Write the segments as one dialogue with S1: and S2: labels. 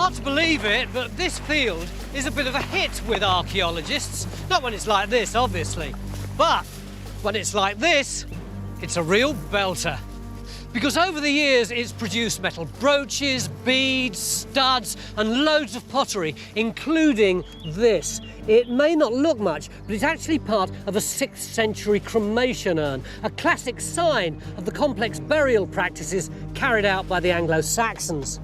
S1: Hard to believe it, but this field is a bit of a hit with archaeologists. Not when it's like this, obviously. But when it's like this, it's a real belter. Because over the years, it's produced metal brooches, beads, studs, and loads of pottery, including this. It may not look much, but it's actually part of a 6th century cremation urn, a classic sign of the complex burial practices carried out by the Anglo-Saxons.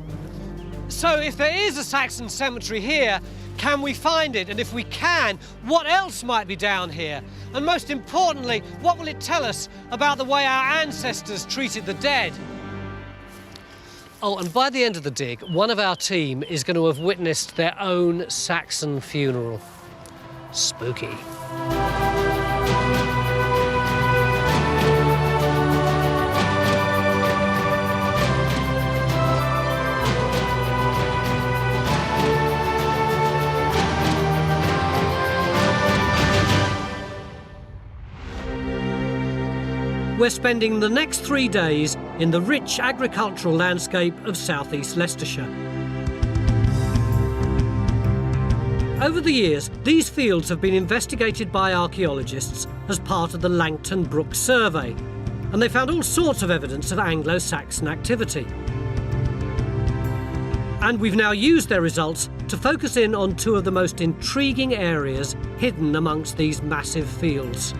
S1: So if there is a Saxon cemetery here, can we find it? And if we can, what else might be down here? And most importantly, what will it tell us about the way our ancestors treated the dead? Oh, and by the end of the dig, one of our team is going to have witnessed their own Saxon funeral. Spooky. We're spending the next 3 days in the rich agricultural landscape of southeast Leicestershire. Over the years, these fields have been investigated by archaeologists as part of the Langton Brook Survey, and they found all sorts of evidence of Anglo-Saxon activity. And we've now used their results to focus in on 2 of the most intriguing areas hidden amongst these massive fields.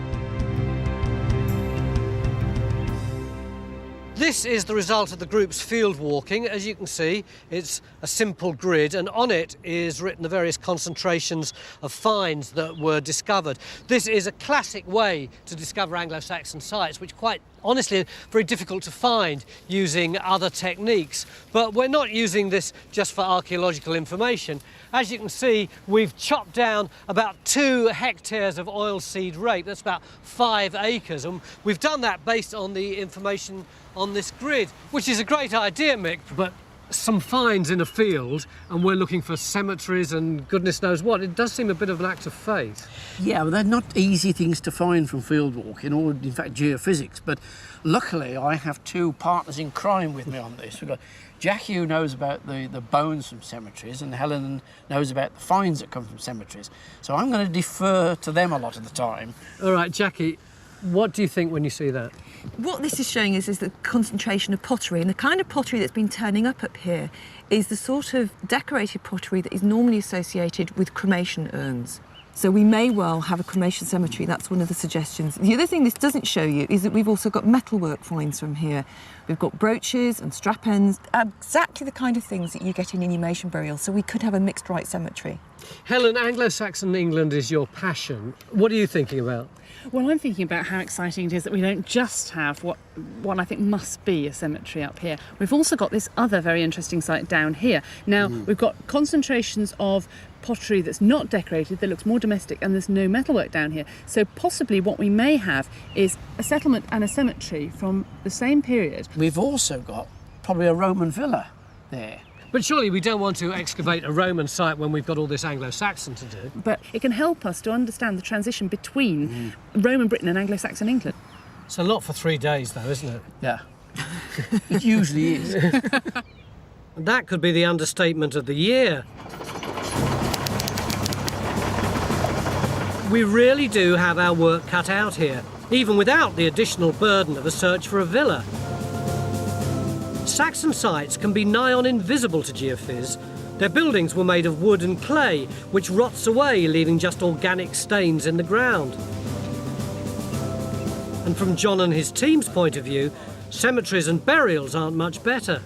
S1: This is the result of the group's field walking. As you can see, it's a simple grid, and on it is written the various concentrations of finds that were discovered. This is a classic way to discover Anglo-Saxon sites, which quite honestly are very difficult to find using other techniques. But we're not using this just for archaeological information. As you can see, we've chopped down about 2 hectares of oilseed rape. That's about 5 acres, and we've done that based on the information on this grid, which is a great idea, Mick, but some finds in a field and we're looking for cemeteries and goodness knows what. It does seem a bit of an act of fate.
S2: Yeah, well, they're not easy things to find from field walking or, in fact, geophysics, but luckily I have 2 partners in crime with me on this. We've got Jackie, who knows about the bones from cemeteries, and Helen knows about the finds that come from cemeteries. So I'm going to defer to them a lot of the time.
S1: All right, Jackie, what do you think when you see that?
S3: What this is showing is the concentration of pottery, and the kind of pottery that's been turning up here is the sort of decorated pottery that is normally associated with cremation urns. So we may well have a cremation cemetery. That's one of the suggestions. The other thing this doesn't show you is that we've also got metalwork finds from here. We've got brooches and strap ends, exactly the kind of things that you get in inhumation burial. So we could have a mixed rite cemetery.
S1: Helen, Anglo-Saxon England is your passion. What are you thinking about?
S4: Well, I'm thinking about how exciting it is that we don't just have what I think must be a cemetery up here. We've also got this other very interesting site down here. Now, we've got concentrations of pottery that's not decorated, that looks more domestic, and there's no metalwork down here. So possibly what we may have is a settlement and a cemetery from the same period.
S2: We've also got probably a Roman villa there.
S1: But surely we don't want to excavate a Roman site when we've got all this Anglo-Saxon to do.
S4: But it can help us to understand the transition between Roman Britain and Anglo-Saxon England.
S1: It's a lot for 3 days, though, isn't it?
S2: Yeah, it usually is.
S1: And that could be the understatement of the year. We really do have our work cut out here, even without the additional burden of a search for a villa. Saxon sites can be nigh on invisible to geophys. Their buildings were made of wood and clay, which rots away, leaving just organic stains in the ground. And from John and his team's point of view, cemeteries and burials aren't much better.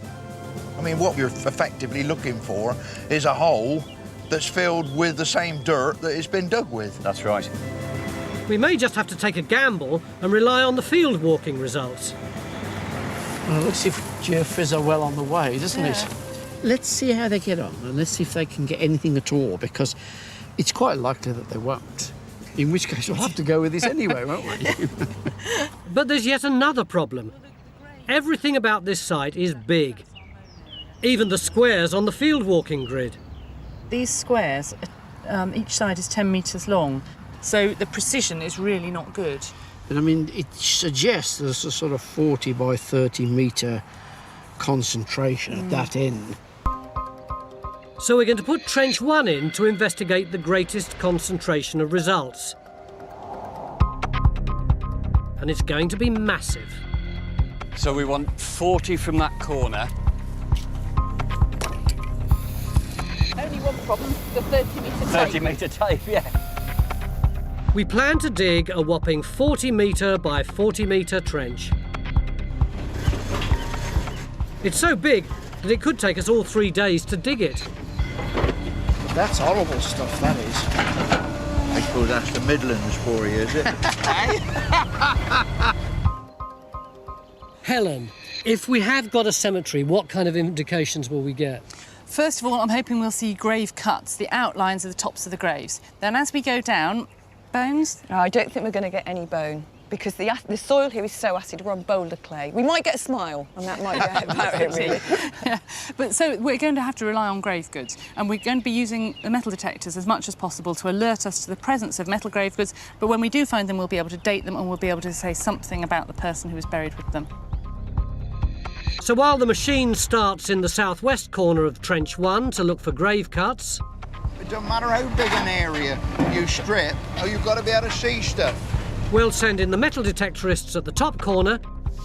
S5: I mean, what you're effectively looking for is a hole that's filled with the same dirt that it's been dug with.
S6: That's right.
S1: We may just have to take a gamble and rely on the field walking results.
S2: Well, let's see if geophys are well on the way, doesn't it? Let's see how they get on, and let's see if they can get anything at all, because it's quite likely that they won't. In which case, we'll have to go with this anyway, won't we?
S1: But there's yet another problem. Everything about this site is big. Even the squares on the field walking grid.
S4: These squares, each side is 10 metres long, so the precision is really not good.
S2: But I mean, it suggests there's a sort of 40 by 30 metre concentration at that end.
S1: So we're going to put Trench 1 in to investigate the greatest concentration of results. And it's going to be massive.
S6: So we want 40 from that corner.
S3: Only one problem, the 30-metre tape.
S6: 30-metre tape, yeah.
S1: We plan to dig a whopping 40-metre by 40-metre trench. It's so big that it could take us all 3 days to dig it.
S2: That's horrible stuff, that is.
S5: I suppose that's the Midlands for you, is it?
S1: Helen, if we have got a cemetery, what kind of indications will we get?
S4: First of all, I'm hoping we'll see grave cuts, the outlines of the tops of the graves. Then as we go down, bones?
S3: No, I don't think we're going to get any bone because the soil here is so acid. We're on boulder clay. We might get a smile, and that might be about it, really.
S4: Yeah. But so we're going to have to rely on grave goods, and we're going to be using the metal detectors as much as possible to alert us to the presence of metal grave goods. But when we do find them, we'll be able to date them, and we'll be able to say something about the person who was buried with them.
S1: So while the machine starts in the southwest corner of Trench 1 to look for grave cuts,
S5: It doesn't matter how big an area you strip, you've got to be able to see stuff.
S1: we'll send in the metal detectorists at the top corner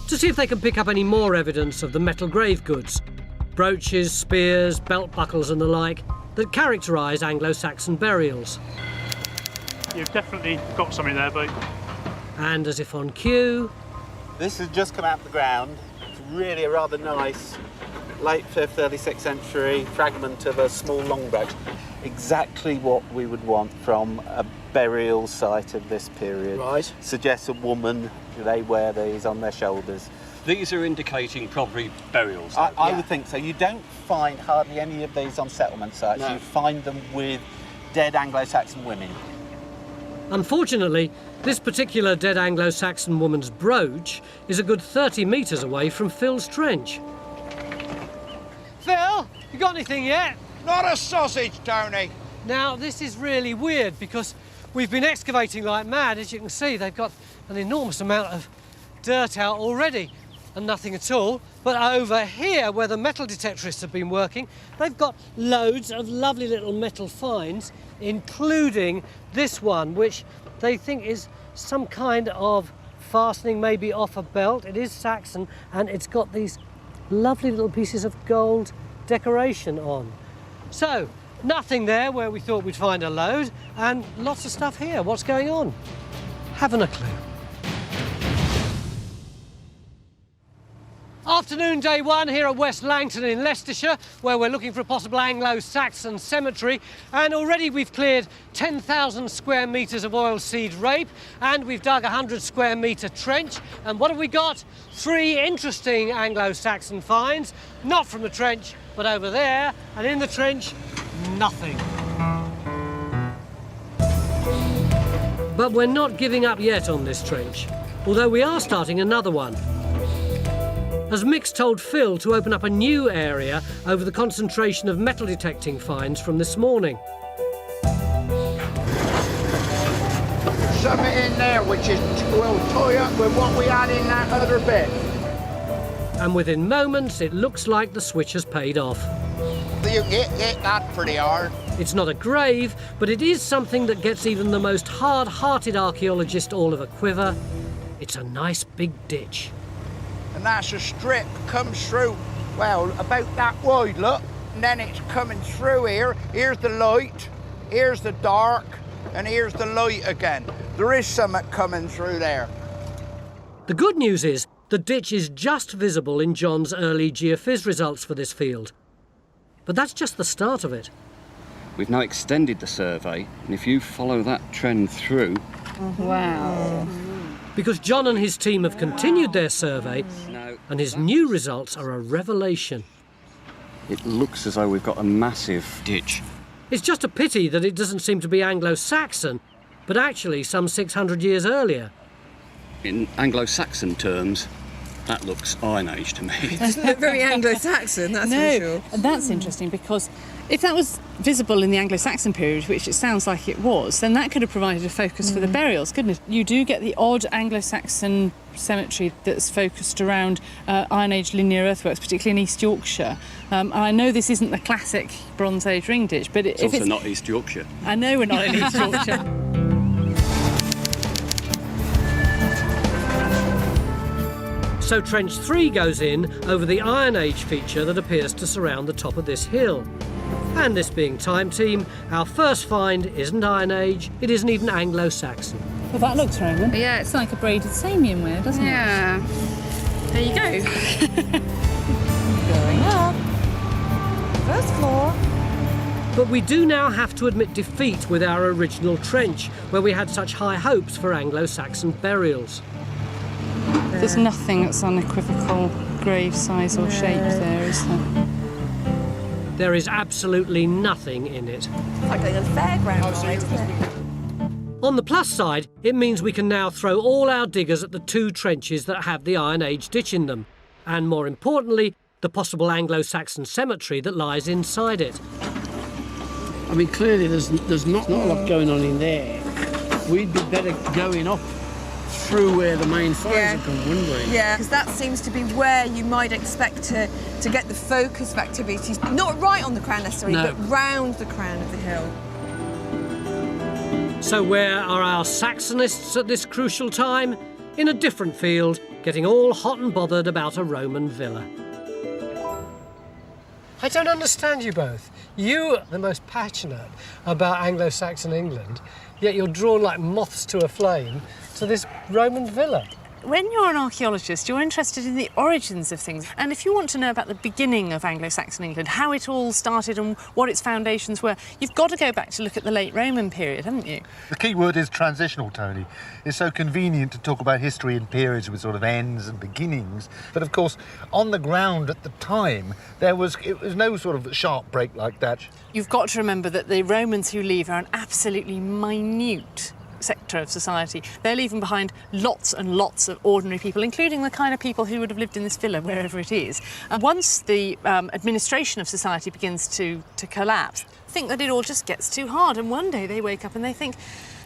S1: to see if they can pick up any more evidence of the metal grave goods, brooches, spears, belt buckles and the like, that characterise Anglo-Saxon burials.
S7: You've definitely got something there, but
S1: And as if on cue,
S8: This has just come out of the ground. It's really a rather nice late 5th, early 6th century fragment of a small long brooch. Exactly what we would want from a burial site of this period.
S2: Right.
S8: Suggests a woman, they wear these on their shoulders.
S6: These are indicating probably burials.
S8: I would think so. You don't find hardly any of these on settlement sites.
S2: No.
S8: You find them with dead Anglo-Saxon women.
S1: unfortunately, this particular dead Anglo-Saxon woman's brooch is a good 30 metres away from Phil's trench. Phil, you got anything yet?
S5: Not a sausage, Tony.
S1: Now, this is really weird because we've been excavating like mad. As you can see, they've got an enormous amount of dirt out already and nothing at all. But over here, where the metal detectorists have been working, they've got loads of lovely little metal finds, including this one, which they think is some kind of fastening, maybe off a belt. It is Saxon, and it's got these lovely little pieces of gold decoration on. So, nothing there where we thought we'd find a load, and lots of stuff here. What's going on? Haven't a clue. Afternoon, day one here at West Langton in Leicestershire, where we're looking for a possible Anglo-Saxon cemetery. And already we've cleared 10,000 square metres of oilseed rape, and we've dug a 100 square metre trench. And what have we got? 3 interesting Anglo-Saxon finds, not from the trench, but over there. And in the trench, nothing. But we're not giving up yet on this trench, although we are starting another one. As Mick's told Phil to open up a new area over the concentration of metal detecting finds from this morning.
S5: Something in there which will tie up with what we had in that other bit.
S1: And within moments, it looks like the switch has paid off.
S5: You can hit that pretty hard.
S1: It's not a grave, but it is something that gets even the most hard-hearted archaeologist all of a quiver. It's a nice big ditch.
S5: And that's a strip comes through, well, about that wide, look. And then it's coming through here. Here's the light, here's the dark, and here's the light again. There is something coming through there.
S1: The good news is the ditch is just visible in John's early geophys results for this field. But that's just the start of it.
S6: We've now extended the survey, and if you follow that trend through...
S4: Wow.
S1: Because John and his team have continued their survey, and his new results are a revelation.
S6: It looks as though we've got a massive ditch.
S1: It's just a pity that it doesn't seem to be Anglo-Saxon, but actually some 600 years earlier.
S6: In Anglo-Saxon terms, That looks Iron Age to me.
S3: Doesn't look very Anglo-Saxon, that's
S4: No,
S3: for sure.
S4: and that's interesting because if that was visible in the Anglo-Saxon period, which it sounds like it was, then that could have provided a focus for the burials, couldn't it? You do get the odd Anglo-Saxon cemetery that's focused around Iron Age linear earthworks, particularly in East Yorkshire. And I know this isn't the classic Bronze Age ring ditch, but
S6: It's also not East Yorkshire.
S4: I know we're not in East Yorkshire.
S1: So Trench 3 goes in over the Iron Age feature that appears to surround the top of this hill. And this being Time Team, our first find isn't Iron Age, it isn't even Anglo-Saxon.
S4: Well, that looks Roman.
S9: Yeah,
S4: It's like a braided Samian wear, doesn't it?
S9: yeah. There you go.
S3: Going up. First floor.
S1: But we do now have to admit defeat with our original trench, where we had such high hopes for Anglo-Saxon burials.
S4: There's nothing that's unequivocal grave size or shape there, is there?
S1: There is absolutely nothing in it.
S3: It's like a fairground ride, isn't it?
S1: On the plus side, it means we can now throw all our diggers at the two trenches that have the Iron Age ditch in them, and more importantly, the possible Anglo-Saxon cemetery that lies inside it.
S2: I mean, clearly there's not a lot going on in there. We'd be better going up through where the main finds are come, wouldn't we?
S3: Yeah, because that seems to be where you might expect to get the focus of activities. Not right on the crown necessarily,
S2: No.
S3: but round the crown of the hill.
S1: So where are our Saxonists at this crucial time? In a different field, getting all hot and bothered about a Roman villa. I don't understand you both. You are the most passionate about Anglo-Saxon England, yet you're drawn like moths to a flame to this Roman villa.
S4: When you're an archaeologist, you're interested in the origins of things. And if you want to know about the beginning of Anglo-Saxon England, how it all started and what its foundations were, you've got to go back to look at the late Roman period, haven't you?
S10: The key word is transitional, Tony. It's so convenient to talk about history in periods with sort of ends and beginnings. But of course, on the ground at the time, it was no sort of sharp break like that.
S4: You've got to remember that the Romans who leave are an absolutely minute sector of society. They're leaving behind lots and lots of ordinary people, including the kind of people who would have lived in this villa, wherever it is. And once the administration of society begins to collapse, think that it all just gets too hard. And one day they wake up and they think,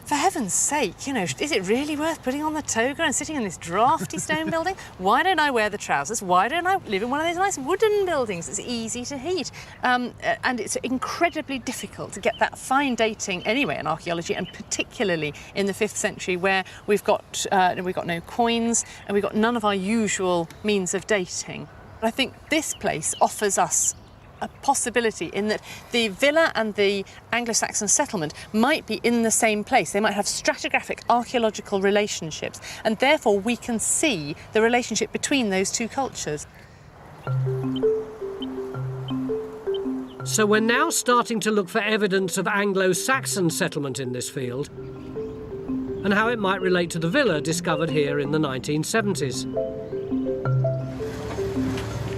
S4: for heaven's sake, you know, is it really worth putting on the toga and sitting in this drafty stone building? Why don't I wear the trousers? Why don't I live in one of those nice wooden buildings? It's easy to heat. And it's incredibly difficult to get that fine dating anyway in archaeology, and particularly in the 5th century, where we've got no coins and we've got none of our usual means of dating. I think this place offers us a possibility in that the villa and the Anglo-Saxon settlement might be in the same place. They might have stratigraphic archaeological relationships, and therefore we can see the relationship between those two cultures.
S1: So we're now starting to look for evidence of Anglo-Saxon settlement in this field and how it might relate to the villa discovered here in the 1970s.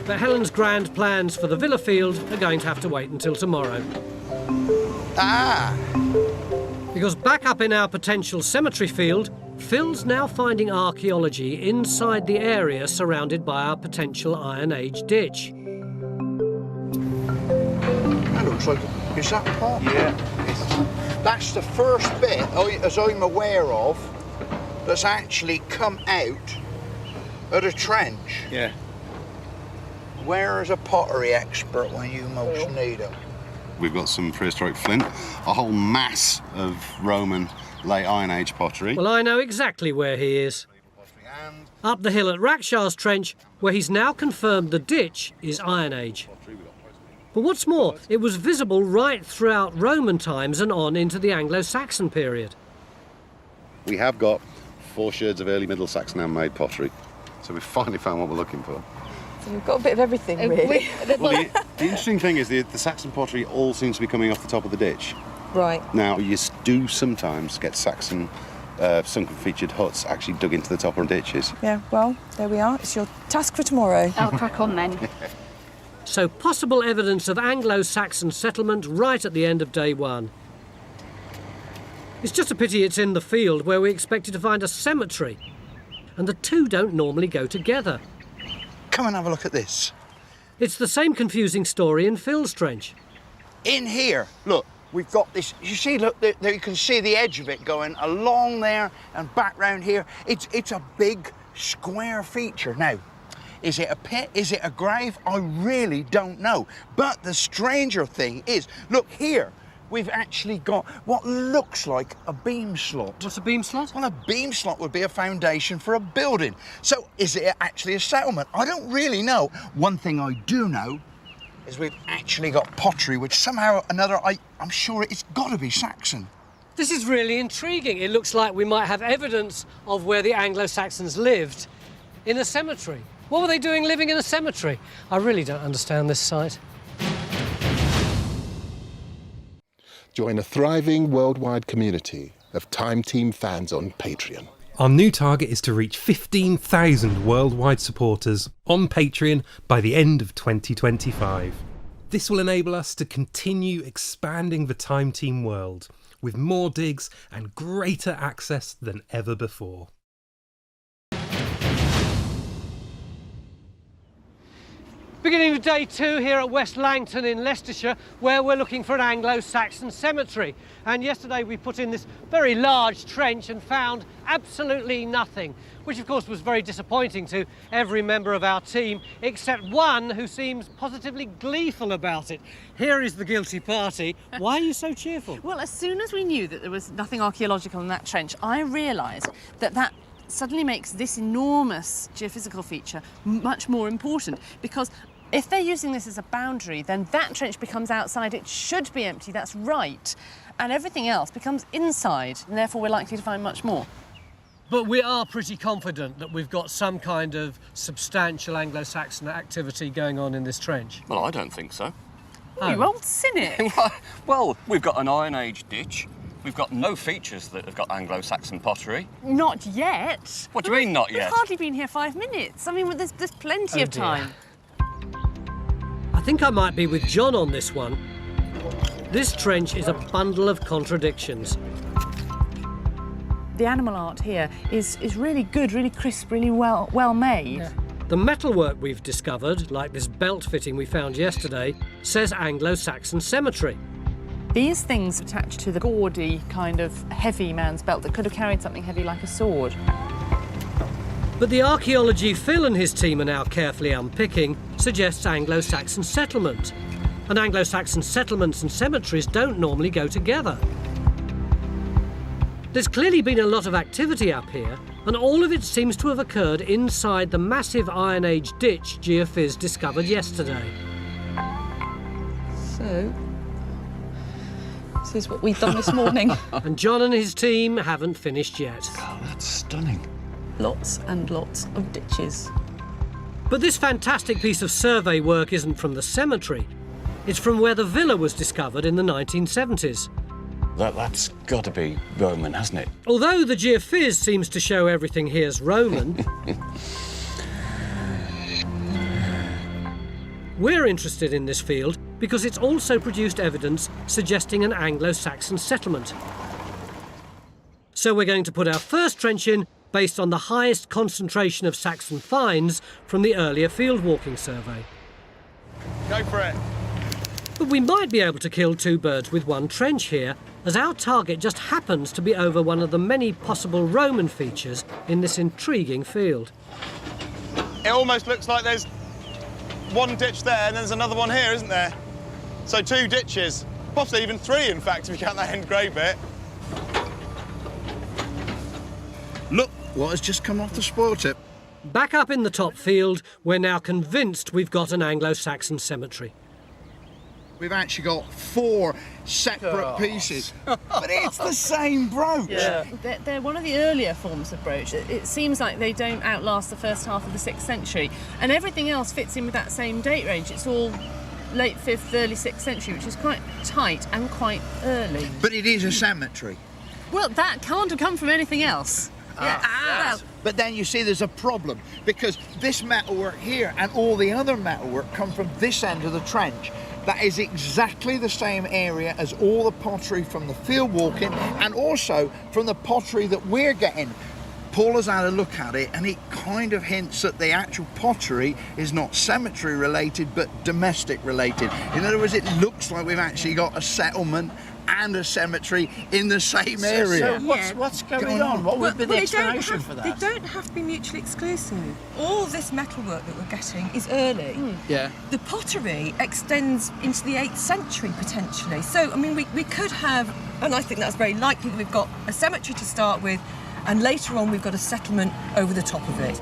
S1: But Helen's grand plans for the villa field are going to have to wait until tomorrow. Because back up in our potential cemetery field, Phil's now finding archaeology inside the area surrounded by our potential Iron Age ditch.
S5: That looks like, is that pot?
S10: Yeah.
S5: That's the first bit, as I'm aware of, that's actually come out of the trench.
S6: Yeah.
S5: Where is a pottery expert when you most need him?
S11: We've got some prehistoric flint, a whole mass of Roman late Iron Age pottery.
S1: Well, I know exactly where he is. Up the hill at Rakshaw's Trench, where he's now confirmed the ditch is Iron Age. But what's more, it was visible right throughout Roman times and on into the Anglo-Saxon period.
S11: We have got 4 sherds of early Middle Saxon handmade pottery, so we've finally found what we're looking for.
S3: So we've got a bit of everything, really.
S11: Well, the interesting thing is the Saxon pottery all seems to be coming off the top of the ditch.
S3: Right.
S11: Now, you do sometimes get Saxon sunken featured huts actually dug into the top of ditches.
S3: Yeah, well, there we are. It's your task for tomorrow.
S9: I'll crack on then.
S1: So possible evidence of Anglo-Saxon settlement right at the end of day 1. It's just a pity it's in the field where we expected to find a cemetery. And the two don't normally go together.
S5: come and have a look at this.
S1: It's the same confusing story in Phil's trench.
S5: In here, look, we've got this, you see, look, there you can see the edge of it going along there and back round here. It's a big square feature. Now, is it a pit? Is it a grave? I really don't know. But the stranger thing is, look here, we've actually got what looks like a beam slot.
S1: What's a beam slot?
S5: Well, a beam slot would be a foundation for a building. So is it actually a settlement? I don't really know. One thing I do know is we've actually got pottery, which somehow or another, I'm sure it's got to be Saxon.
S1: This is really intriguing. It looks like we might have evidence of where the Anglo-Saxons lived in a cemetery. What were they doing living in a cemetery? I really don't understand this site.
S12: Join a thriving worldwide community of Time Team fans on Patreon.
S13: Our new target is to reach 15,000 worldwide supporters on Patreon by the end of 2025. This will enable us to continue expanding the Time Team world with more digs and greater access than ever before.
S1: Beginning of day 2 here at West Langton in Leicestershire, where we're looking for an Anglo-Saxon cemetery. And yesterday we put in this very large trench and found absolutely nothing, which of course was very disappointing to every member of our team, except one who seems positively gleeful about it. Here is the guilty party. Why are you so cheerful?
S4: Well, as soon as we knew that there was nothing archaeological in that trench, I realised that suddenly makes this enormous geophysical feature much more important, because if they're using this as a boundary, then that trench becomes outside. It should be empty, that's right. And everything else becomes inside, and therefore we're likely to find much more.
S1: But we are pretty confident that we've got some kind of substantial Anglo-Saxon activity going on in this trench.
S6: Well, I don't think so.
S4: Oh, you old cynic!
S6: Well, we've got an Iron Age ditch. We've got no features that have got Anglo-Saxon pottery.
S4: Not yet.
S6: What do you mean, not yet?
S4: We've hardly been here 5 minutes. I mean, there's plenty of time.
S1: I think I might be with John on this one. This trench is a bundle of contradictions.
S4: The animal art here is really good, really crisp, really well made.
S1: Yeah. The metalwork we've discovered, like this belt fitting we found yesterday, says Anglo-Saxon cemetery.
S4: These things attached to the gaudy kind of heavy man's belt that could have carried something heavy like a sword.
S1: But the archaeology Phil and his team are now carefully unpicking suggests Anglo-Saxon settlement. And Anglo-Saxon settlements and cemeteries don't normally go together. There's clearly been a lot of activity up here, and all of it seems to have occurred inside the massive Iron Age ditch Geophys discovered yesterday.
S3: So, this is what we've done this morning.
S1: And John and his team haven't finished yet.
S6: Oh, that's stunning.
S3: Lots and lots of ditches.
S1: But this fantastic piece of survey work isn't from the cemetery. It's from where the villa was discovered in the 1970s.
S6: That's got to be Roman, hasn't it?
S1: Although the geophys seems to show everything here's Roman, we're interested in this field because it's also produced evidence suggesting an Anglo-Saxon settlement. So we're going to put our first trench in based on the highest concentration of Saxon finds from the earlier field walking survey.
S5: Go for it.
S1: But we might be able to kill two birds with one trench here, as our target just happens to be over one of the many possible Roman features in this intriguing field.
S14: It almost looks like there's one ditch there and there's another one here, isn't there? So 2 ditches, possibly even 3 in fact, if you count that end grey bit.
S5: Look what has just come off the spoil tip.
S1: Back up in the top field, we're now convinced we've got an Anglo-Saxon cemetery.
S5: We've actually got 4 separate pieces, but it's the same brooch.
S4: Yeah. They're one of the earlier forms of brooch. It seems like they don't outlast the first half of the 6th century, and everything else fits in with that same date range. It's all late 5th, early 6th century, which is quite tight and quite early.
S5: But it is a cemetery.
S4: Well, that can't have come from anything else.
S5: Well, but then you see there's a problem, because this metalwork here and all the other metalwork come from this end of the trench. That is exactly the same area as all the pottery from the field walking and also from the pottery that we're getting. Paul has had a look at it, and it kind of hints that the actual pottery is not cemetery related but domestic related. In other words, it looks like we've actually got a settlement and a cemetery in the same area.
S2: So what's going on? What would be the explanation for that?
S3: They don't have to be mutually exclusive. All this metalwork that we're getting is early.
S2: Yeah.
S3: The pottery extends into the 8th century potentially. So, I mean, we could have, and I think that's very likely, that we've got a cemetery to start with, and later on we've got a settlement over the top of it.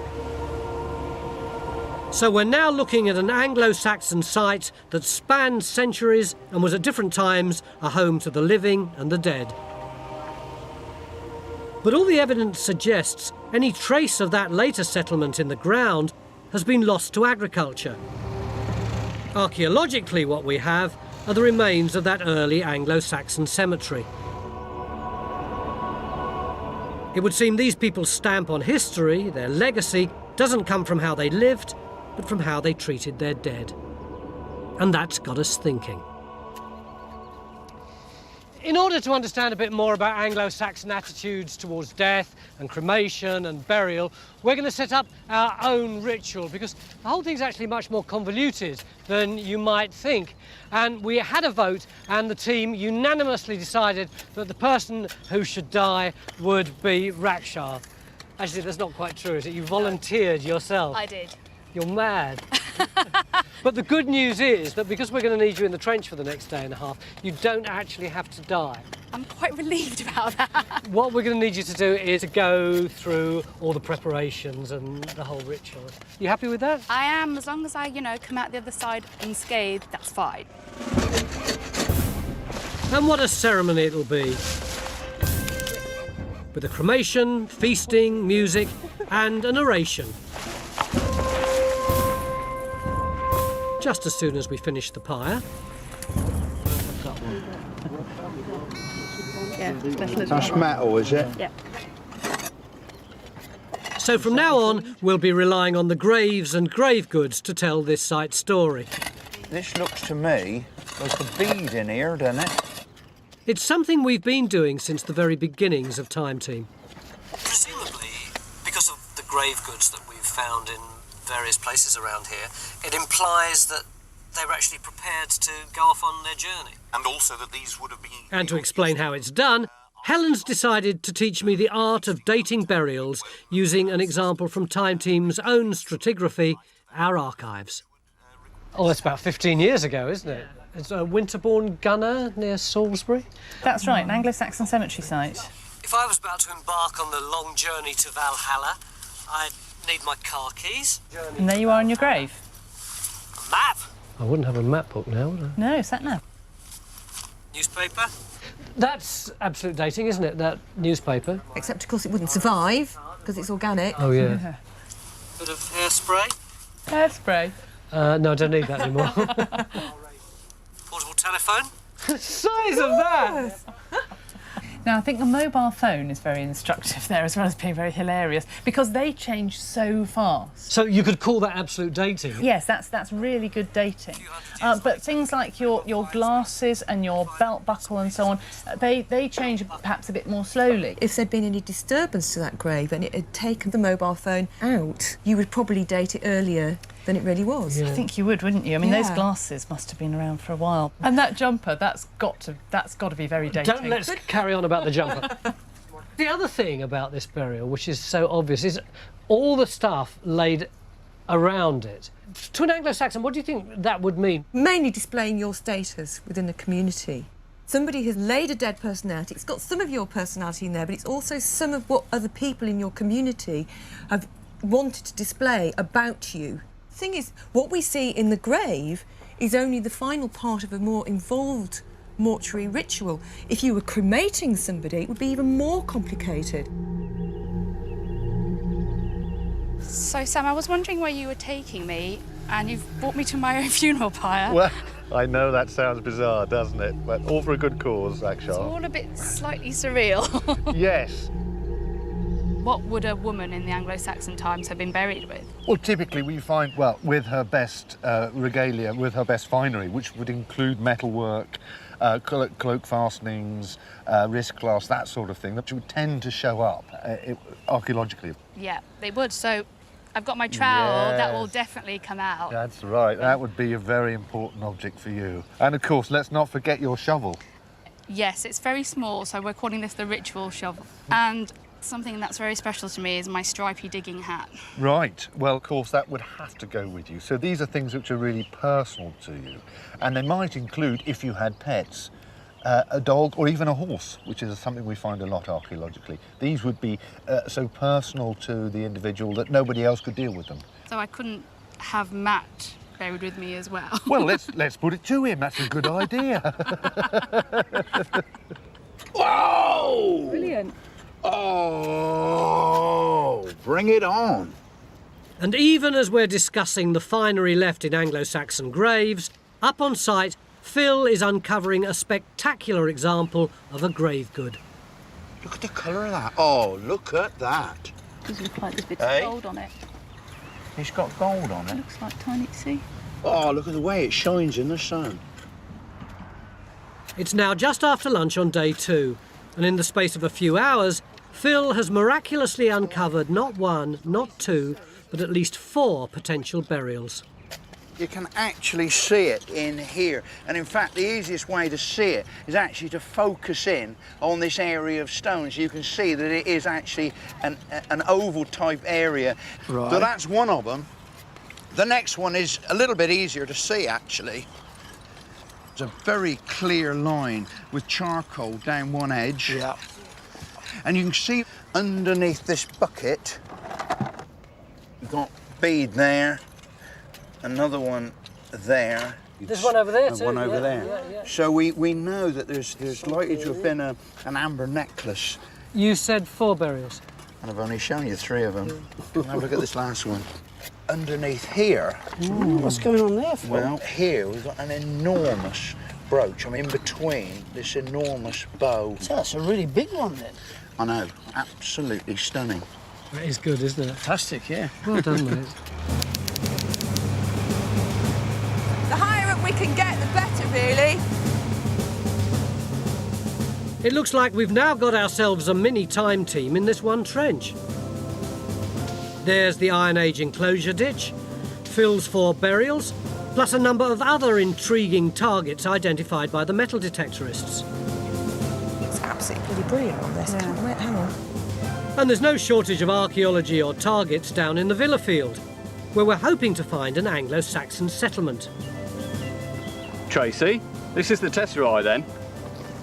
S1: So we're now looking at an Anglo-Saxon site that spanned centuries and was at different times a home to the living and the dead. But all the evidence suggests any trace of that later settlement in the ground has been lost to agriculture. Archaeologically, what we have are the remains of that early Anglo-Saxon cemetery. It would seem these people's stamp on history, their legacy, doesn't come from how they lived, but from how they treated their dead. And that's got us thinking. In order to understand a bit more about Anglo-Saxon attitudes towards death and cremation and burial, we're going to set up our own ritual, because the whole thing's actually much more convoluted than you might think. And we had a vote, and the team unanimously decided that the person who should die would be Rakshar. Actually, that's not quite true, is it? You volunteered yourself.
S9: I did.
S1: You're mad. But the good news is that because we're going to need you in the trench for the next day and a half, you don't actually have to die.
S9: I'm quite relieved about that.
S1: What we're going to need you to do is to go through all the preparations and the whole ritual. You happy with that?
S9: I am, as long as I, come out the other side unscathed, that's fine.
S1: And what a ceremony it'll be. With a cremation, feasting, music, and an oration. Just as soon as we finish the pyre.
S9: Yeah,
S5: That's metal, is it?
S9: Yeah.
S1: So from now on, we'll be relying on the graves and grave goods to tell this site's story.
S5: This looks to me like a bead in here, doesn't it?
S1: It's something we've been doing since the very beginnings of Time Team. Presumably, because of the grave goods that we've found in various places around here, it implies that they were actually prepared to go off on their journey.
S15: And also that these would have been...
S1: And to explain how it's done, Helen's decided to teach me the art of dating burials using an example from Time Team's own stratigraphy, our archives. Oh, that's about 15 years ago, isn't it? It's a Winterbourne gunner near Salisbury.
S4: That's right, an Anglo-Saxon cemetery site.
S1: If I was about to embark on the long journey to Valhalla, I'd need my car keys.
S4: And there you are on your grave.
S1: A map? I wouldn't have a map book now, would I?
S4: No, sat nav.
S1: Newspaper? That's absolute dating, isn't it, that newspaper?
S3: Except, of course, it wouldn't survive, because it's organic.
S1: Oh, yeah. Bit of hairspray?
S4: Hairspray?
S1: No, I don't need that anymore. Portable telephone? The size of that!
S4: Now, I think the mobile phone is very instructive there, as well as being very hilarious, because they change so fast.
S1: So you could call that absolute dating?
S4: Yes, that's really good dating. But things like your glasses and your belt buckle and so on, they change perhaps a bit more slowly.
S3: If there'd been any disturbance to that grave and it had taken the mobile phone out, you would probably date it earlier than it really was.
S4: Yeah. I think you would, wouldn't you? I mean, those glasses must have been around for a while. And that jumper, that's got to be very dating.
S1: Let's carry on about the jumper. The other thing about this burial, which is so obvious, is all the stuff laid around it. To an Anglo-Saxon, what do you think that would mean?
S3: Mainly displaying your status within the community. Somebody has laid a dead person out. It's got some of your personality in there, but it's also some of what other people in your community have wanted to display about you. The thing is, what we see in the grave is only the final part of a more involved mortuary ritual. If you were cremating somebody, it would be even more complicated.
S9: So, Sam, I was wondering where you were taking me, and you've brought me to my own funeral pyre.
S10: Well, I know that sounds bizarre, doesn't it? But all for a good cause, Rakshar.
S9: It's all a bit slightly surreal.
S10: Yes.
S9: What would a woman in the Anglo-Saxon times have been buried with?
S10: Well, typically we find, well, with her best regalia, with her best finery, which would include metalwork, cloak fastenings, wrist clasps, that sort of thing, that would tend to show up archaeologically.
S9: Yeah, they would. So I've got my trowel, that will
S10: Yes.
S9: definitely come out.
S10: That's right, that would be a very important object for you. And of course, let's not forget your shovel.
S9: Yes, it's very small, so we're calling this the ritual shovel. And something that's very special to me is my stripy digging hat.
S10: Right, well, of course, that would have to go with you. So these are things which are really personal to you. And they might include, if you had pets, a dog or even a horse, which is something we find a lot archaeologically. These would be so personal to the individual that nobody else could deal with them.
S9: So I couldn't have Matt buried with me as well.
S10: Well, let's put it to him. That's a good idea.
S5: Whoa!
S9: Brilliant.
S5: Oh, bring it on.
S1: And even as we're discussing the finery left in Anglo-Saxon graves, up on site, Phil is uncovering a spectacular example of a grave good.
S5: Look at the colour of that. Oh, look at that.
S9: Does look like there's bits
S5: Hey?
S9: of gold on it.
S5: It's got gold on it.
S9: Looks like tiny, see?
S5: Oh, look at the way it shines in the sun.
S1: It's now just after lunch on day 2, and in the space of a few hours, Phil has miraculously uncovered not 1, not 2, but at least 4 potential burials.
S5: You can actually see it in here. And in fact, the easiest way to see it is actually to focus in on this area of stones. You can see that it is actually an oval type area.
S2: Right.
S5: So that's one of them. The next one is a little bit easier to see, actually. It's a very clear line with charcoal down one edge.
S2: Yeah.
S5: And you can see underneath this bucket, you've got bead there, another one there.
S1: There's one over there
S5: And
S1: too.
S5: one over
S1: yeah,
S5: there.
S1: yeah, yeah.
S5: So we know that there's likely to have been an amber necklace.
S1: You said 4 burials.
S5: And I've only shown you 3 of them. Have a look at this last one. Underneath here.
S2: Ooh, what's going on there, Phil?
S5: Well, here we've got an enormous brooch. I'm in between this enormous bow.
S2: So that's a really big one then.
S5: I know, absolutely stunning.
S1: That is good, isn't it?
S2: Fantastic, yeah.
S1: Well done, mate.
S3: The higher up we can get, the better, really.
S1: It looks like we've now got ourselves a mini time team in this one trench. There's the Iron Age enclosure ditch, Phil's 4 burials, plus a number of other intriguing targets identified by the metal detectorists.
S3: It's absolutely bloody brilliant on this. Can't wait, hang on.
S1: And there's no shortage of archaeology or targets down in the Villa Field, where we're hoping to find an Anglo-Saxon settlement.
S6: Tracy, this is the tesserae then.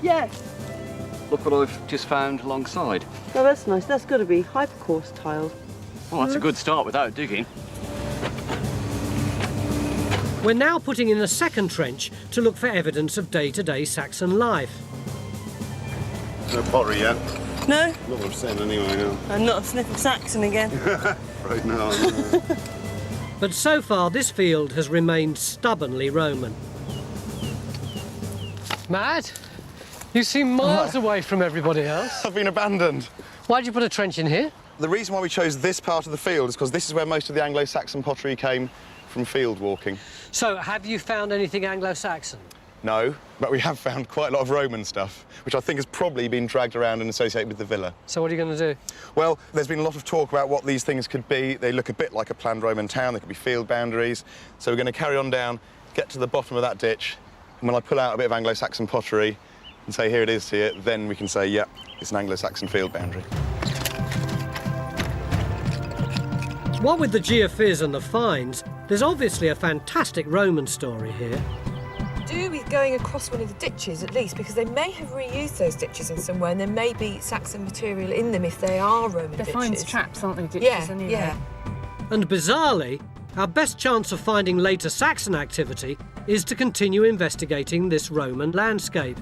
S15: Yes.
S6: Look what I've just found alongside.
S15: Oh, that's nice. That's got to be hypercourse tiled.
S6: Well, that's a good start without digging.
S1: We're now putting in a second trench to look for evidence of day-to-day Saxon life.
S11: No pottery yet.
S15: No?
S11: Not what I'm saying anyway now.
S15: And not a sniff of Saxon again.
S11: Right now. No.
S1: But so far, this field has remained stubbornly Roman.
S16: Matt, you seem miles away from everybody else.
S14: I've been abandoned.
S16: Why'd you put a trench in here?
S14: The reason why we chose this part of the field is because this is where most of the Anglo-Saxon pottery came from field walking.
S1: So, have you found anything Anglo-Saxon?
S14: No, but we have found quite a lot of Roman stuff, which I think has probably been dragged around and associated with the villa.
S1: So what are you going to do?
S14: Well, there's been a lot of talk about what these things could be. They look a bit like a planned Roman town. They could be field boundaries. So we're going to carry on down, get to the bottom of that ditch, and when I pull out a bit of Anglo-Saxon pottery and say, here it is here, then we can say, yeah, it's an Anglo-Saxon field boundary.
S1: What with the geophys and the finds, there's obviously a fantastic Roman story here.
S3: Do with going across one of the ditches at least, because they may have reused those ditches in somewhere, and there may be Saxon material in them if they are Roman ditches.
S4: They're fines traps, aren't they, ditches?
S3: Yeah,
S4: anyway.
S3: yeah.
S1: And bizarrely, our best chance of finding later Saxon activity is to continue investigating this Roman landscape.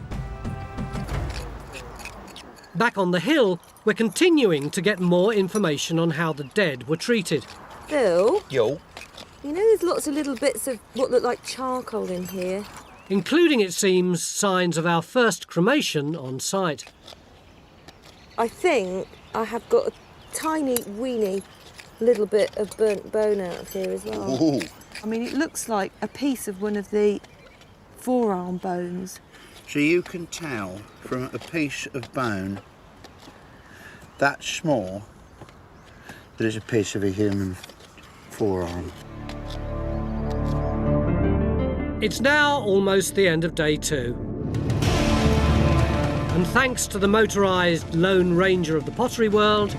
S1: Back on the hill, we're continuing to get more information on how the dead were treated.
S15: Phil?
S5: Yo.
S15: You know there's lots of little bits of what look like charcoal in here?
S1: Including, it seems, signs of our first cremation on site.
S15: I think I have got a tiny, weeny little bit of burnt bone out of here as well.
S5: Ooh.
S15: I mean, it looks like a piece of one of the forearm bones.
S5: So you can tell from a piece of bone that small that it's a piece of a human forearm.
S1: It's now almost the end of day 2. And thanks to the motorised Lone Ranger of the pottery world,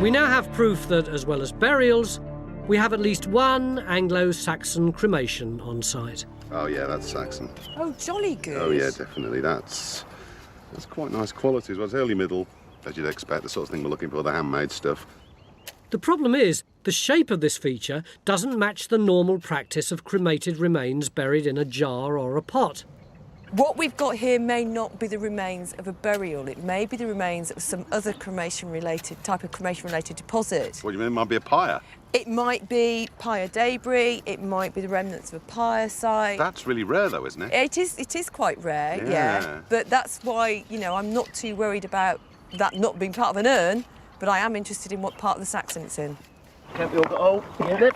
S1: we now have proof that, as well as burials, we have at least one Anglo-Saxon cremation on site.
S11: Oh yeah, that's Saxon.
S15: Oh, jolly good.
S11: Oh yeah, definitely. That's quite nice quality as well. It's early middle, as you'd expect, the sort of thing we're looking for, the handmade stuff.
S1: The problem is, the shape of this feature doesn't match the normal practice of cremated remains buried in a jar or a pot.
S15: What we've got here may not be the remains of a burial. It may be the remains of some other type of cremation-related deposit.
S11: What do you mean? It might be a pyre?
S15: It might be pyre debris. It might be the remnants of a pyre site.
S11: That's really rare, though, isn't it?
S15: It is quite rare, yeah. But that's why, you know, I'm not too worried about that not being part of an urn, but I am interested in what part of the Saxon it's in.
S2: Can't we all go? Oh, yeah. Good.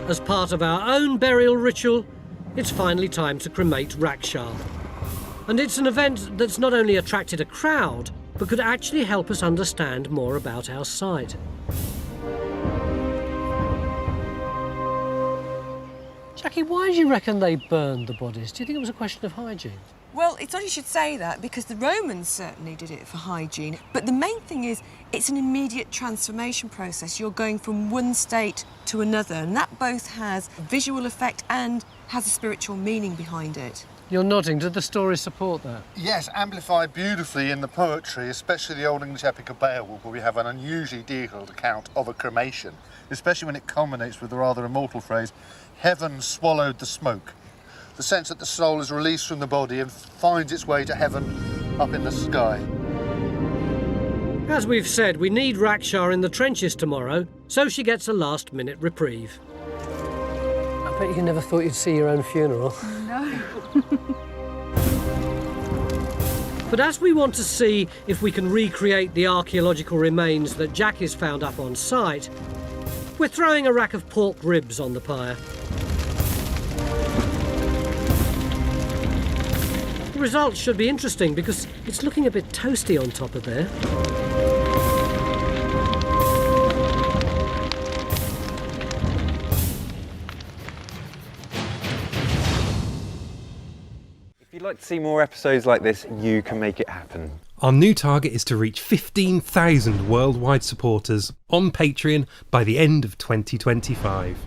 S1: As part of our own burial ritual, it's finally time to cremate Rakshar. And it's an event that's not only attracted a crowd, but could actually help us understand more about our site. Jackie, why do you reckon they burned the bodies? Do you think it was a question of hygiene?
S15: Well, it's odd you should say that, because the Romans certainly did it for hygiene. But the main thing is, it's an immediate transformation process. You're going from one state to another, and that both has a visual effect and has a spiritual meaning behind it.
S1: You're nodding. Did the story support that?
S10: Yes, amplified beautifully in the poetry, especially the Old English epic of Beowulf, where we have an unusually detailed account of a cremation, especially when it culminates with the rather immortal phrase, "Heaven swallowed the smoke." The sense that the soul is released from the body and finds its way to heaven up in the sky.
S1: As we've said, we need Rakshar in the trenches tomorrow, so she gets a last-minute reprieve. I bet you never thought you'd see your own funeral.
S9: No.
S1: But as we want to see if we can recreate the archaeological remains that Jackie's found up on site, we're throwing a rack of pork ribs on the pyre. The results should be interesting because it's looking a bit toasty on top of there.
S17: If you'd like to see more episodes like this, you can make it happen.
S13: Our new target is to reach 15,000 worldwide supporters on Patreon by the end of 2025.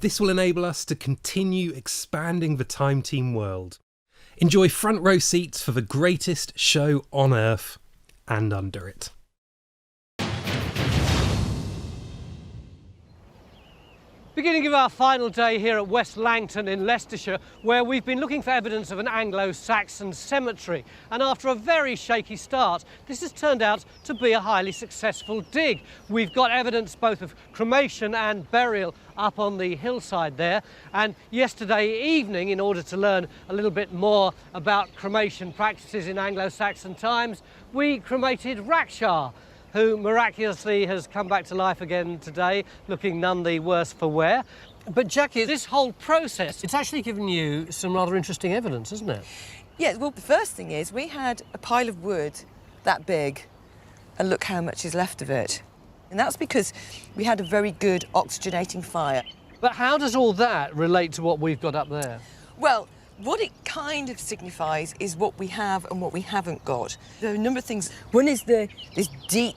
S13: This will enable us to continue expanding the Time Team world. Enjoy front row seats for the greatest show on Earth and under it.
S1: Beginning of our final day here at West Langton in Leicestershire, where we've been looking for evidence of an Anglo-Saxon cemetery. And after a very shaky start, this has turned out to be a highly successful dig. We've got evidence both of cremation and burial up on the hillside there. And yesterday evening, in order to learn a little bit more about cremation practices in Anglo-Saxon times, we cremated Rakshar, who miraculously has come back to life again today, looking none the worse for wear. But Jackie, this whole process, it's actually given you some rather interesting evidence, isn't it?
S15: Yeah, well, the first thing is we had a pile of wood that big, and look how much is left of it. And that's because we had a very good oxygenating fire.
S1: But how does all that relate to what we've got up there?
S15: Well, what it kind of signifies is what we have and what we haven't got. There are a number of things. One is this deep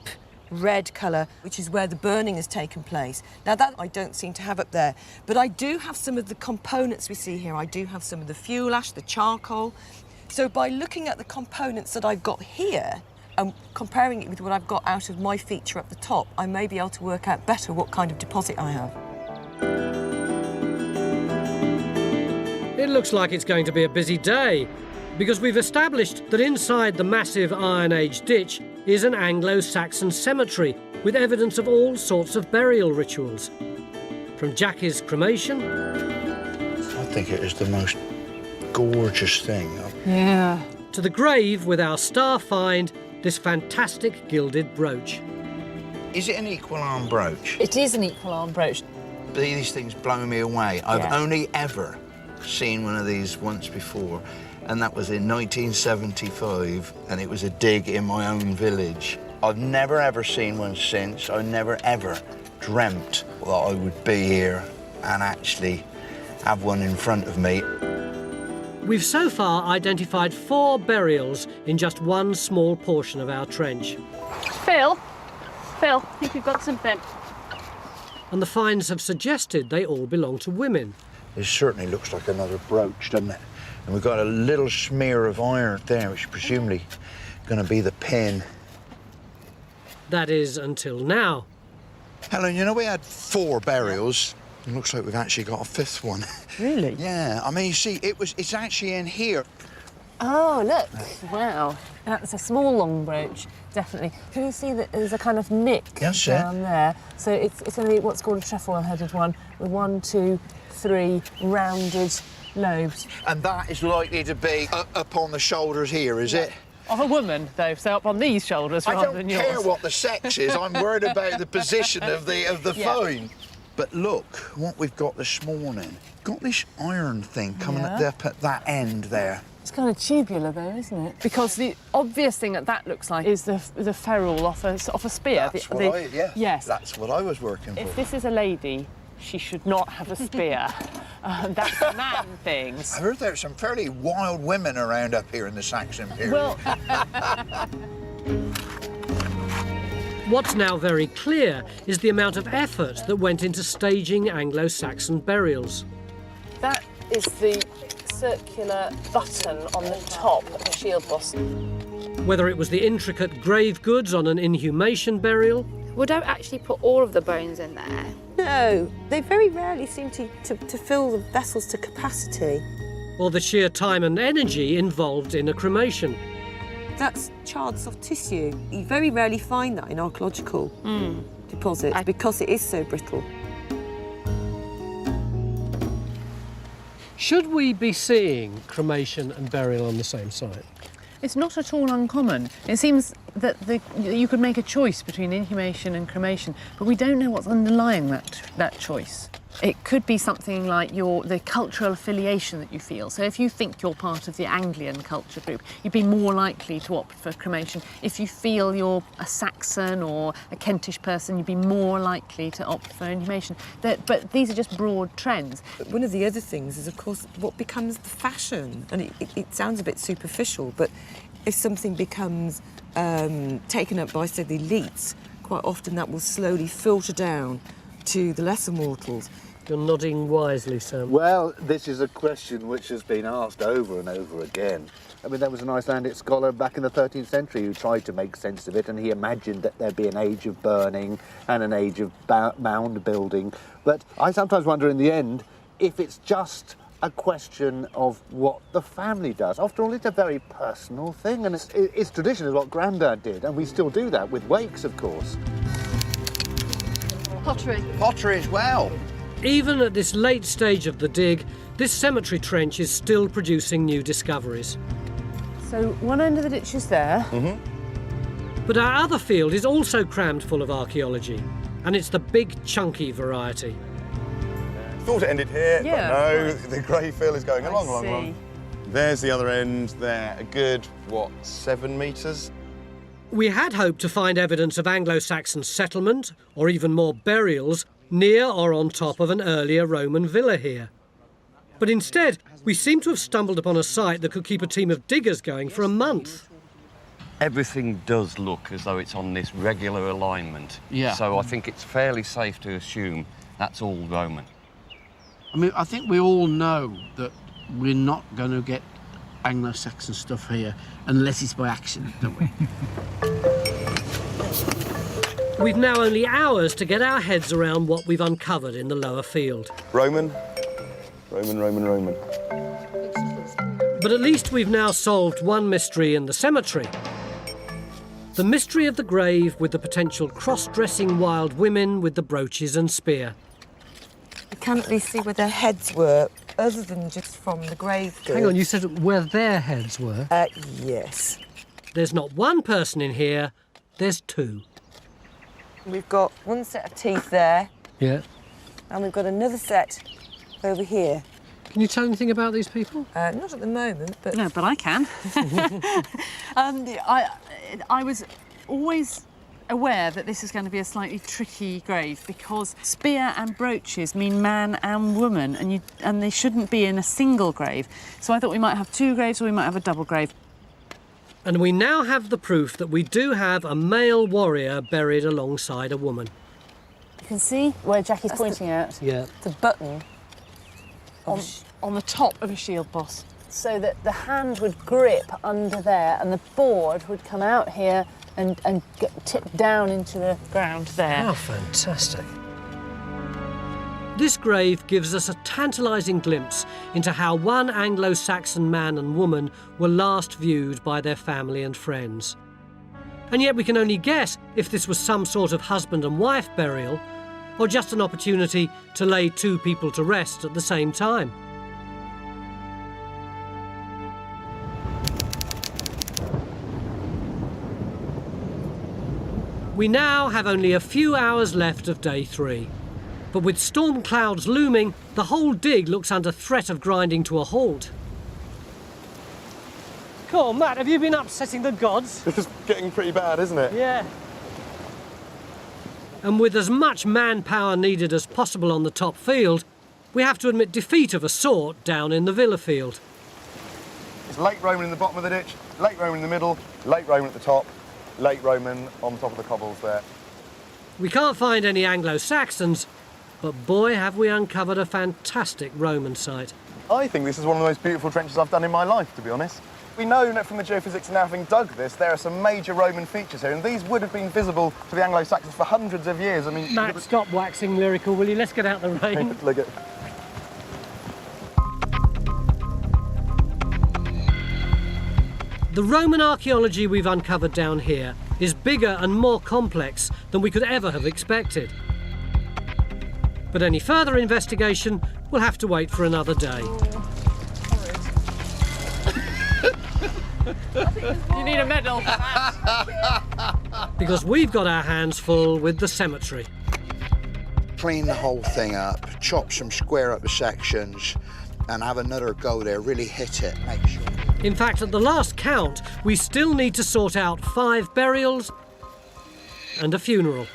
S15: red colour, which is where the burning has taken place. Now, that I don't seem to have up there, but I do have some of the components we see here. I do have some of the fuel ash, the charcoal. So by looking at the components that I've got here and comparing it with what I've got out of my feature up the top, I may be able to work out better what kind of deposit I have.
S1: It looks like it's going to be a busy day, because we've established that inside the massive Iron Age ditch is an Anglo-Saxon cemetery with evidence of all sorts of burial rituals. From Jackie's cremation...
S5: I think it is the most gorgeous thing.
S4: Yeah.
S1: ...to the grave with our star find this fantastic gilded brooch.
S5: Is it an equal arm brooch?
S15: It is an equal arm brooch.
S5: These things blow me away. I've
S15: Yeah.
S5: only ever seen one of these once before, and that was in 1975, and it was a dig in my own village. I've never ever seen one since. I never ever dreamt that I would be here and actually have one in front of me.
S1: We've so far identified 4 burials in just one small portion of our trench.
S4: Phil, I think we've got something.
S1: And the finds have suggested they all belong to women.
S5: It certainly looks like another brooch, doesn't it? And we've got a little smear of iron there, which is presumably going to be the pin.
S1: That is, until now.
S5: Helen, you know we had 4 burials. It looks like we've actually got a 5th one.
S3: Really?
S5: Yeah, I mean, you see, it's actually in here.
S3: Oh, look. Wow. That's a small long brooch, definitely. Can you see that there's a kind of nick
S5: Yes,
S3: down there? So it's going to be what's called a trefoil-headed one, with 1, 2, 3 rounded lobes.
S5: And that is likely to be up on the shoulders here, is it?
S4: Of a woman, though, so up on these shoulders
S5: I
S4: rather
S5: don't
S4: than
S5: care
S4: yours.
S5: what the sex is. I'm worried about the position of the
S4: Yeah.
S5: find. But look what we've got this morning. Got this iron thing coming up at that end there.
S3: It's kind of tubular, though, isn't it?
S4: Because the obvious thing that looks like is the ferrule off a spear.
S5: That's
S4: Yes.
S5: That's what I was working
S4: If
S5: for.
S4: this is a lady, she should not have a spear. That's man things.
S5: I heard there's some fairly wild women around up here in the Saxon period.
S4: Well,
S1: What's now very clear is the amount of effort that went into staging Anglo-Saxon burials.
S3: That is the circular button on the top of the shield boss.
S1: Whether it was the intricate grave goods on an inhumation burial,
S9: We don't actually put all of the bones in there.
S15: No, they very rarely seem to fill the vessels to capacity.
S1: or the sheer time and energy involved in a cremation.
S15: That's charred soft tissue. You very rarely find that in archaeological deposits because it is so brittle.
S1: Should we be seeing cremation and burial on the same site?
S4: it's not at all uncommon. It seems that you could make a choice between inhumation and cremation, but we don't know what's underlying that choice. It could be something like the cultural affiliation that you feel. So if you think you're part of the Anglian culture group, you'd be more likely to opt for cremation. If you feel you're a Saxon or a Kentish person, you'd be more likely to opt for inhumation. But these are just broad trends.
S15: But one of the other things is, of course, what becomes the fashion. And it sounds a bit superficial, but if something becomes taken up by, say, the elites, quite often that will slowly filter down to the lesser mortals.
S1: You're nodding wisely, Sam.
S10: Well, this is a question which has been asked over and over again. I mean, there was an Icelandic scholar back in the 13th century who tried to make sense of it, and he imagined that there'd be an age of burning and an age of mound building. But I sometimes wonder in the end if it's just a question of what the family does. After all, it's a very personal thing, and it's tradition, is what Grandad did, and we still do that with wakes, of course.
S9: Pottery.
S5: Pottery as well.
S1: Even at this late stage of the dig, this cemetery trench is still producing new discoveries.
S4: So one end of the ditch is there.
S1: But our other field is also crammed full of archaeology, and it's the big, chunky variety.
S14: Thought it ended here,
S4: Yeah,
S14: but no,
S4: right.
S14: the grey fill is going along,
S4: see.
S14: along. There's the other end there, a good, 7 metres?
S1: We had hoped to find evidence of Anglo-Saxon settlement, or even more burials, near or on top of an earlier Roman villa here. But instead, we seem to have stumbled upon a site that could keep a team of diggers going for a month.
S6: Everything does look as though it's on this regular alignment.
S2: Yeah.
S6: So I think it's fairly safe to assume that's all Roman.
S2: I mean, I think we all know that we're not going to get Anglo-Saxon stuff here unless it's by accident, don't we?
S1: We've now only hours to get our heads around what we've uncovered in the lower field.
S14: Roman. Roman.
S1: But at least we've now solved one mystery in the cemetery. The mystery of the grave with the potential cross-dressing wild women with the brooches and spear.
S15: You can't really see where their heads were, other than just from the grave goods.
S1: Hang on, you said where their heads were?
S15: Yes.
S1: there's not one person in here, there's two.
S15: We've got one set of teeth there,
S1: Yeah.
S15: and we've got another set over here.
S1: Can you tell anything about these people?
S15: Not at the moment, but...
S4: No, but I can. I was always aware that this is going to be a slightly tricky grave because spear and brooches mean man and woman, and they shouldn't be in a single grave. So I thought we might have two graves or we might have a double grave.
S1: And we now have the proof that we do have a male warrior buried alongside a woman.
S4: You can see where Jackie's pointing out.
S1: Yeah.
S15: The button
S4: on the top of a shield boss, so that the hand would grip under there and the board would come out here and get tipped down into the ground there.
S1: How fantastic. This grave gives us a tantalising glimpse into how one Anglo-Saxon man and woman were last viewed by their family and friends. And yet we can only guess if this was some sort of husband and wife burial, or just an opportunity to lay two people to rest at the same time. We now have only a few hours left of day 3. But with storm clouds looming, the whole dig looks under threat of grinding to a halt. Cool, Matt, have you been upsetting the gods?
S14: It's getting pretty bad, isn't it?
S1: Yeah. And with as much manpower needed as possible on the top field, we have to admit defeat of a sort down in the villa field.
S14: It's late Roman in the bottom of the ditch, late Roman in the middle, late Roman at the top, late Roman on top of the cobbles there.
S1: We can't find any Anglo-Saxons, but boy have we uncovered a fantastic Roman site.
S14: I think this is one of the most beautiful trenches I've done in my life, to be honest. We know that from the geophysics and having dug this, there are some major Roman features here, and these would have been visible to the Anglo-Saxons for hundreds of years. I mean,
S1: Matt, stop waxing lyrical, will you? Let's get out the rain.
S14: Look at.
S1: The Roman archaeology we've uncovered down here is bigger and more complex than we could ever have expected. But any further investigation will have to wait for another day.
S4: You need a medal for that.
S1: Because we've got our hands full with the cemetery.
S5: Clean the whole thing up, chop some square up the sections, and have another go there, really hit it, make sure.
S1: In fact, at the last count, we still need to sort out 5 burials and a funeral.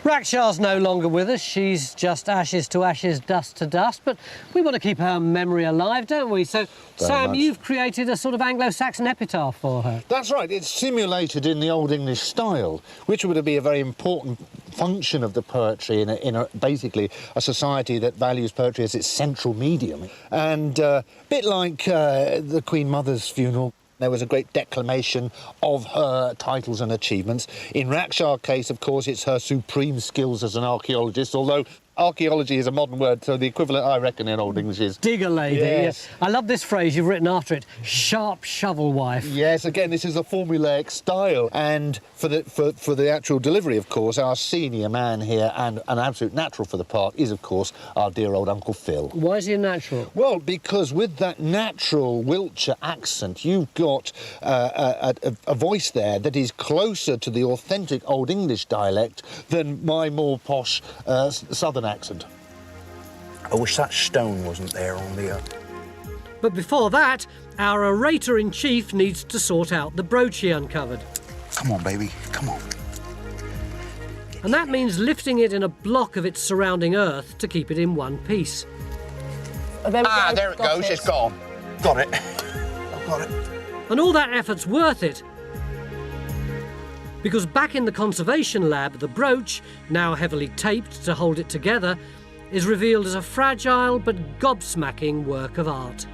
S1: Rakshar's no longer with us. She's just ashes to ashes, dust to dust. But we want to keep her memory alive, don't we? So, Sam, you've created a sort of Anglo-Saxon epitaph for her.
S10: That's right. It's simulated in the Old English style, which would be a very important function of the poetry in basically a society that values poetry as its central medium. And a bit like the Queen Mother's funeral, there was a great declamation of her titles and achievements. In Rakshar's case, of course, it's her supreme skills as an archaeologist, although archaeology is a modern word, so the equivalent, I reckon, in Old English is...
S1: Digger lady.
S10: Yes.
S1: I love this phrase you've written after it, sharp shovel wife.
S10: Yes, again, this is a formulaic style. And for the actual delivery, of course, our senior man here and an absolute natural for the part is, of course, our dear old Uncle Phil.
S1: Why is he a natural?
S10: Well, because with that natural Wiltshire accent, you've got a voice there that is closer to the authentic Old English dialect than my more posh southern accent.
S5: I wish that stone wasn't there on the...
S1: But before that, our orator-in-chief needs to sort out the brooch he uncovered.
S5: Come on, baby, come on.
S1: And that means lifting it in a block of its surrounding earth to keep it in one piece.
S5: Oh, there it goes, it's gone. Got it. I've got it.
S1: And all that effort's worth it. Because back in the conservation lab, the brooch, now heavily taped to hold it together, is revealed as a fragile but gobsmacking work of art.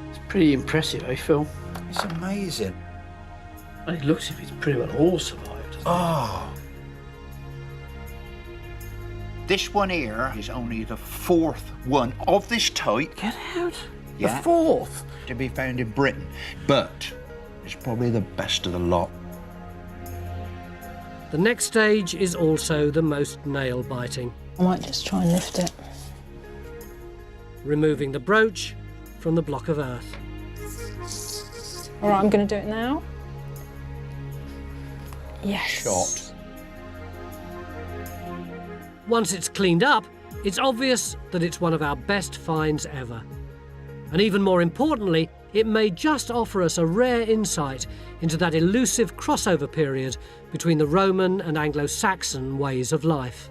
S2: It's pretty impressive, eh, Phil?
S5: It's amazing.
S2: And it looks as if it's pretty well all survived.
S5: Oh. This one here is only the 4th one of this type.
S2: Get out.
S5: Yeah.
S2: The 4th?
S5: To be found in Britain. But it's probably the best of the lot.
S1: The next stage is also the most nail-biting.
S4: I might just try and lift it.
S1: Removing the brooch from the block of earth.
S18: All right, I'm going to do it now. Yes.
S5: Shot.
S1: Once it's cleaned up, it's obvious that it's one of our best finds ever. And even more importantly, it may just offer us a rare insight into that elusive crossover period between the Roman and Anglo-Saxon ways of life.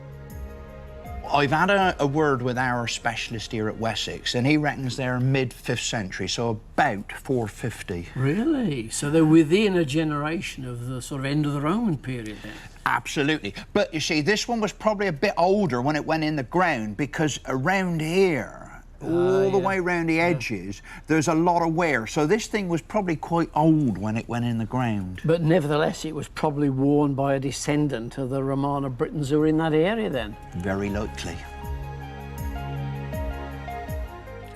S5: I've had a word with our specialist here at Wessex, and he reckons they're mid-5th century, so about 450.
S2: Really? So they're within a generation of the sort of end of the Roman period then?
S5: Absolutely. But you see, this one was probably a bit older when it went in the ground, because around here, all the way around the edges, there's a lot of wear. So this thing was probably quite old when it went in the ground.
S2: But nevertheless, it was probably worn by a descendant of the Romano Britons who were in that area then?
S5: Very likely.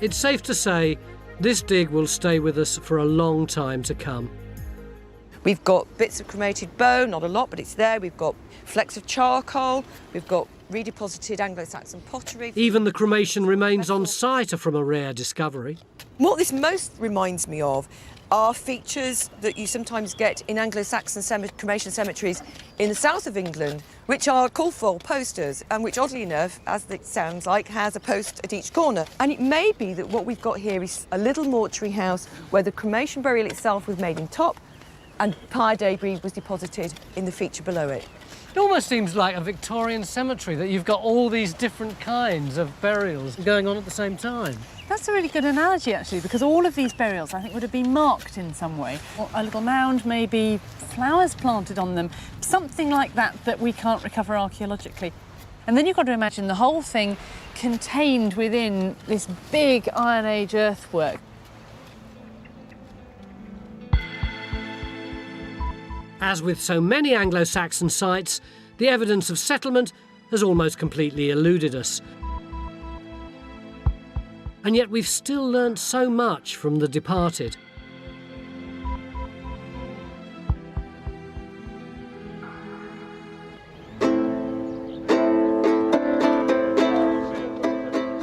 S1: It's safe to say this dig will stay with us for a long time to come.
S15: We've got bits of cremated bone, not a lot, but it's there. We've got flecks of charcoal. We've got redeposited Anglo-Saxon pottery.
S1: Even the cremation remains on site are from a rare discovery.
S15: What this most reminds me of are features that you sometimes get in Anglo-Saxon cremation cemeteries in the south of England, which are call-foil posters, and which, oddly enough, as it sounds like, has a post at each corner. And it may be that what we've got here is a little mortuary house where the cremation burial itself was made in top, and pyre debris was deposited in the feature below it.
S1: It almost seems like a Victorian cemetery, that you've got all these different kinds of burials going on at the same time.
S4: That's a really good analogy, actually, because all of these burials, I think, would have been marked in some way. Or a little mound, maybe flowers planted on them, something like that that we can't recover archaeologically. And then you've got to imagine the whole thing contained within this big Iron Age earthwork.
S1: As with so many Anglo-Saxon sites, the evidence of settlement has almost completely eluded us. And yet we've still learnt so much from the departed.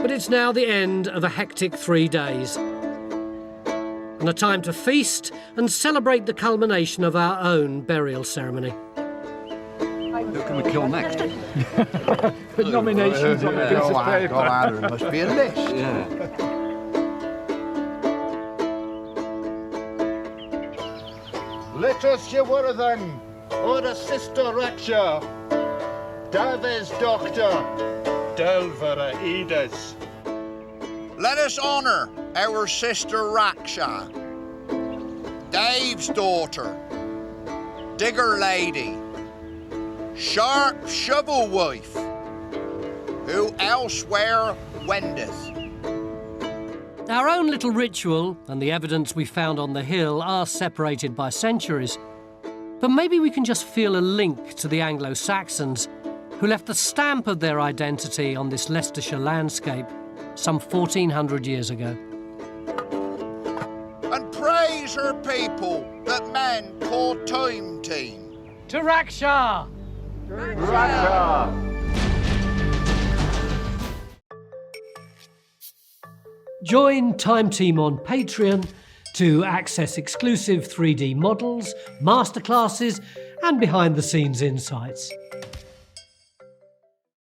S1: But it's now the end of a hectic 3 days, and a time to feast and celebrate the culmination of our own burial ceremony.
S6: Who can we kill next?
S16: Put nominations on a piece of paper.
S5: There must be a list.
S6: Yeah.
S10: Let us ye Worthen, or the sister Raksha, Davis Doctor, Delvera Edes.
S5: Let us honour our sister Raksha, Dave's daughter, digger lady, sharp shovel wife, who elsewhere wendeth.
S1: Our own little ritual and the evidence we found on the hill are separated by centuries. But maybe we can just feel a link to the Anglo-Saxons, who left the stamp of their identity on this Leicestershire landscape some 1400 years ago.
S5: And praise her people that men call time team.
S1: To Raksha!
S10: Raksha!
S1: Join Time Team on Patreon to access exclusive 3D models, masterclasses and behind-the-scenes insights.